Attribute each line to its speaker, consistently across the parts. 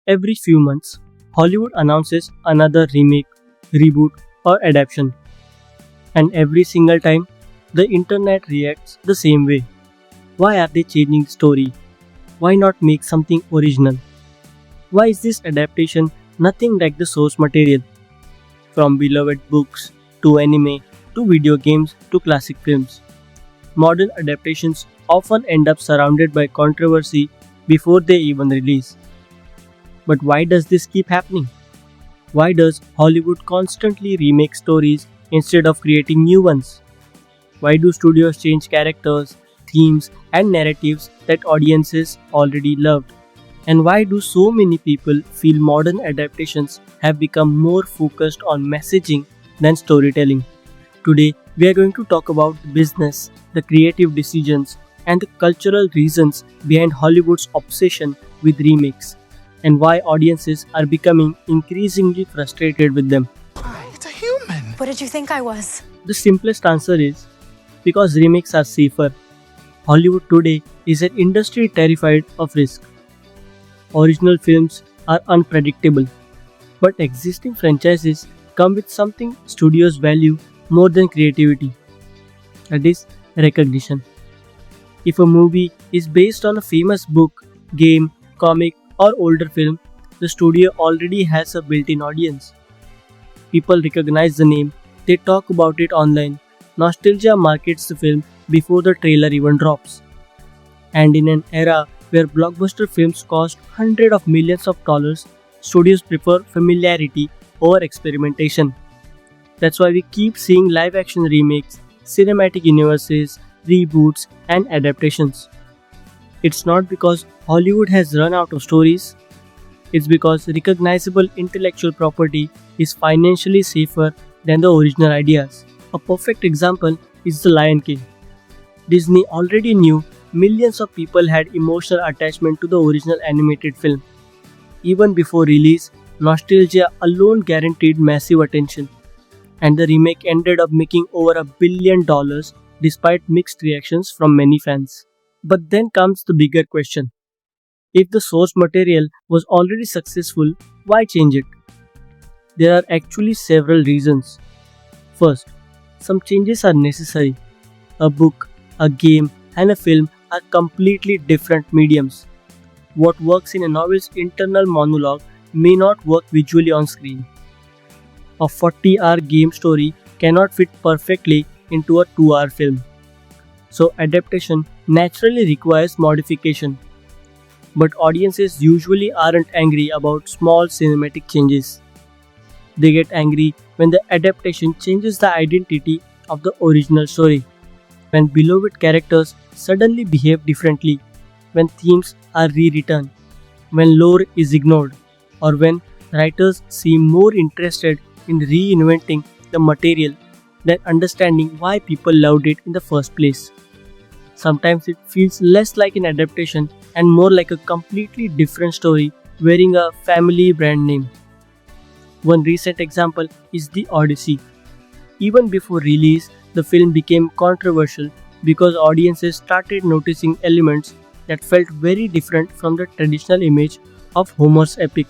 Speaker 1: Every few months, Hollywood announces another remake, reboot, or adaptation, and every single time, the internet reacts the same way. Why are they changing the story? Why not make something original? Why is this adaptation nothing like the source material? From beloved books to anime to video games to classic films, modern adaptations often end up surrounded by controversy before they even release. But why does this keep happening? Why does Hollywood constantly remake stories instead of creating new ones? Why do studios change characters, themes, and narratives that audiences already loved? And why do so many people feel modern adaptations have become more focused on messaging than storytelling? Today, we are going to talk about the business, the creative decisions, and the cultural reasons behind Hollywood's obsession with remakes, and why audiences are becoming increasingly frustrated with them.
Speaker 2: It's a human.
Speaker 3: What did you think I was?
Speaker 1: The simplest answer is because remakes are safer. Hollywood today is an industry terrified of risk. Original films are unpredictable, but existing franchises come with something studios value more than creativity, that is, recognition. If a movie is based on a famous book, game, comic, or older film, the studio already has a built in audience. People recognize the name, they talk about it online. Nostalgia markets the film before the trailer even drops. And in an era where blockbuster films cost hundreds of millions of dollars, studios prefer familiarity over experimentation. That's why we keep seeing live action remakes, cinematic universes, reboots, and adaptations. It's not because Hollywood has run out of stories, it's because recognizable intellectual property is financially safer than the original ideas. A perfect example is The Lion King. Disney already knew millions of people had emotional attachment to the original animated film. Even before release, nostalgia alone guaranteed massive attention, and the remake ended up making over $1 billion despite mixed reactions from many fans. But then comes the bigger question. If the source material was already successful, why change it? There are actually several reasons. First, some changes are necessary. A book, a game, and a film are completely different mediums. What works in a novel's internal monologue may not work visually on screen. A 40-hour game story cannot fit perfectly into a 2-hour film. So adaptation naturally requires modification. But audiences usually aren't angry about small cinematic changes. They get angry when the adaptation changes the identity of the original story, when beloved characters suddenly behave differently, when themes are rewritten, when lore is ignored, or when writers seem more interested in reinventing the material than understanding why people loved it in the first place. Sometimes it feels less like an adaptation and more like a completely different story wearing a family brand name. One recent example is the Odyssey. Even before release, the film became controversial because audiences started noticing elements that felt very different from the traditional image of Homer's epic.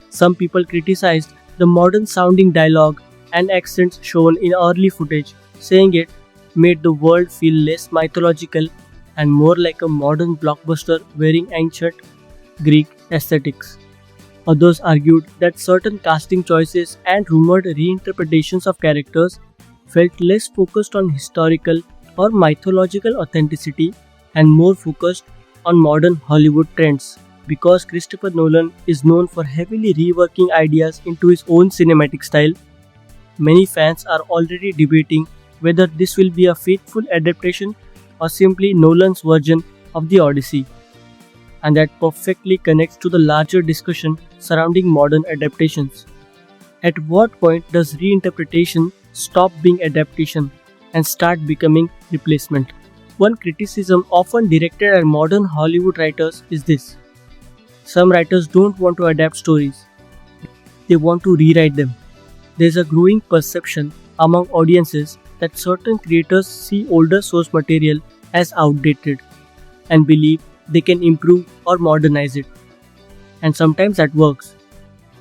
Speaker 1: Some people criticized the modern sounding dialogue and accents shown in early footage, saying it made the world feel less mythological and more like a modern blockbuster wearing ancient Greek aesthetics. Others argued that certain casting choices and rumored reinterpretations of characters felt less focused on historical or mythological authenticity and more focused on modern Hollywood trends. Because Christopher Nolan is known for heavily reworking ideas into his own cinematic style, many fans are already debating whether this will be a faithful adaptation or simply Nolan's version of the Odyssey. And that perfectly connects to the larger discussion surrounding modern adaptations. At what point does reinterpretation stop being adaptation and start becoming replacement? One criticism often directed at modern Hollywood writers is this. Some writers don't want to adapt stories, they want to rewrite them. There's a growing perception among audiences that certain creators see older source material as outdated and believe they can improve or modernize it. and sometimes that works.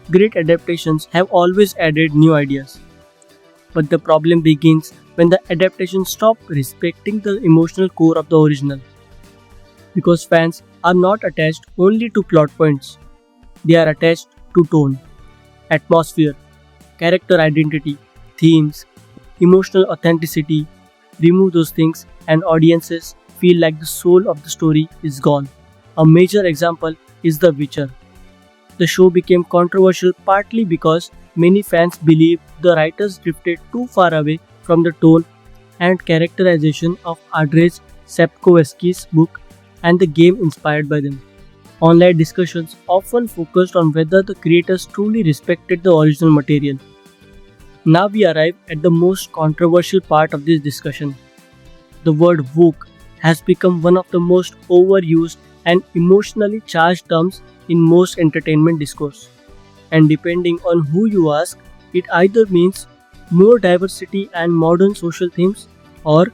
Speaker 1: Great adaptations have always added new ideas. But the problem begins when the adaptations stop respecting the emotional core of the original. Because fans are not attached only to plot points, they are attached to tone, atmosphere, character identity, themes, emotional authenticity. Remove those things, and audiences feel like the soul of the story is gone. A major example is The Witcher. The show became controversial partly because many fans believe the writers drifted too far away from the tone and characterization of Andrzej Sapkowski's book and the game inspired by them. Online discussions often focused on whether the creators truly respected the original material. Now we arrive at the most controversial part of this discussion. The word woke has become one of the most overused and emotionally charged terms in most entertainment discourse. And depending on who you ask, it either means more diversity and modern social themes or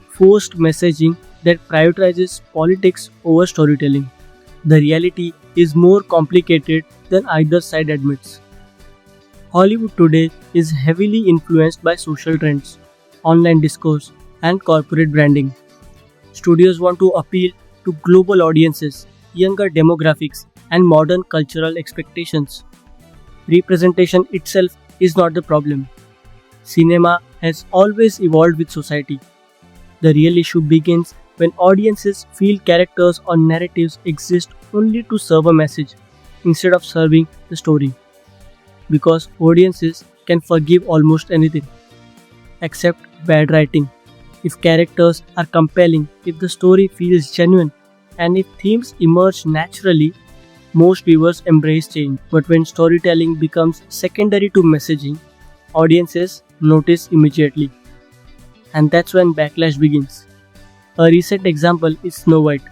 Speaker 1: forced messaging that prioritizes politics over storytelling. The reality is more complicated than either side admits. Hollywood today is heavily influenced by social trends, online discourse, and corporate branding. Studios want to appeal to global audiences, younger demographics, and modern cultural expectations. Representation itself is not the problem. Cinema has always evolved with society. The real issue begins when audiences feel characters or narratives exist only to serve a message instead of serving the story. Because audiences can forgive almost anything except bad writing. If characters are compelling, if the story feels genuine, and if themes emerge naturally, most viewers embrace change. But when storytelling becomes secondary to messaging, audiences notice immediately. And that's when backlash begins. A recent example is Snow White.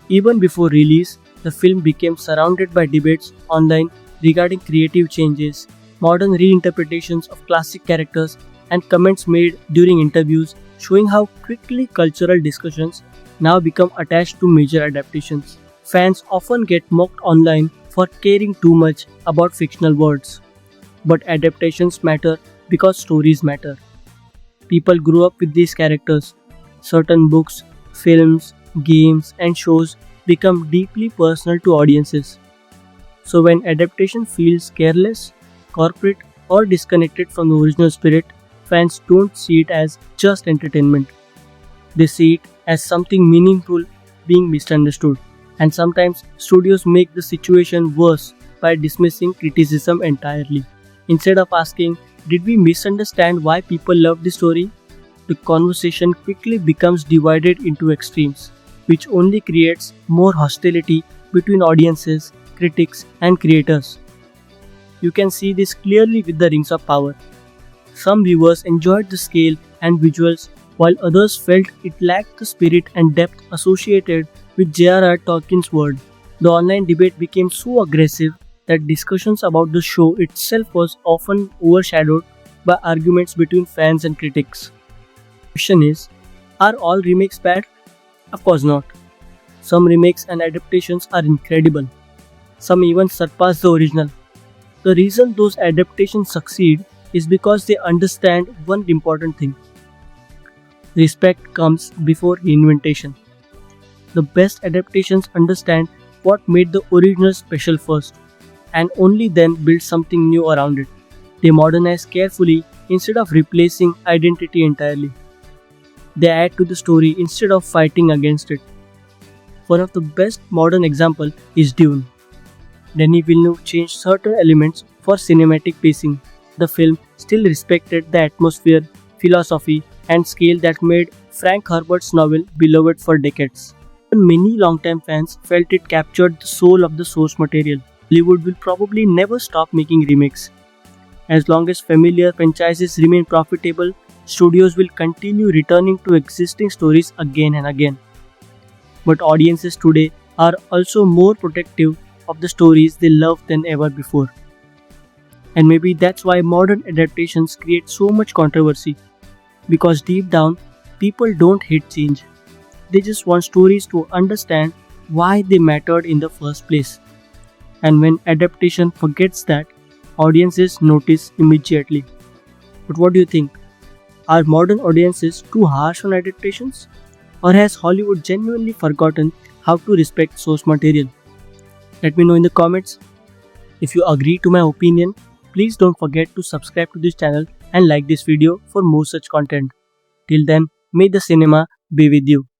Speaker 1: Even before release, the film became surrounded by debates online regarding creative changes, modern reinterpretations of classic characters, and comments made during interviews showing how quickly cultural discussions now become attached to major adaptations. Fans often get mocked online for caring too much about fictional words. But adaptations matter because stories matter. People grew up with these characters. Certain books, films, games, and shows become deeply personal to audiences. So when adaptation feels careless, corporate, or disconnected from the original spirit, fans don't see it as just entertainment. They see it as something meaningful being misunderstood. And sometimes studios make the situation worse by dismissing criticism entirely. Instead of asking, did we misunderstand why people love the story? The conversation quickly becomes divided into extremes, which only creates more hostility between audiences, critics, and creators. You can see this clearly with the Rings of Power. Some viewers enjoyed the scale and visuals, while others felt it lacked the spirit and depth associated with J.R.R. Tolkien's world. The online debate became so aggressive that discussions about the show itself was often overshadowed by arguments between fans and critics. The question is, are all remakes bad? Of course not. Some remakes and adaptations are incredible. Some even surpass the original. The reason those adaptations succeed is because they understand one important thing. Respect comes before reinvention. The best adaptations understand what made the original special first, and only then build something new around it. They modernize carefully instead of replacing identity entirely. They add to the story instead of fighting against it. One of the best modern examples is Dune. Denis Villeneuve changed certain elements for cinematic pacing. The film still respected the atmosphere, philosophy, and scale that made Frank Herbert's novel beloved for decades. And many longtime fans felt it captured the soul of the source material. Hollywood will probably never stop making remakes. As long as familiar franchises remain profitable, studios will continue returning to existing stories again and again. But audiences today are also more protective of the stories they love than ever before. And maybe that's why modern adaptations create so much controversy. Because deep down, people don't hate change. They just want stories to understand why they mattered in the first place. And when adaptation forgets that, audiences notice immediately. But what do you think? Are modern audiences too harsh on adaptations? Or has Hollywood genuinely forgotten how to respect source material? Let me know in the comments. If you agree to my opinion, please don't forget to subscribe to this channel and like this video for more such content. Till then, may the cinema be with you.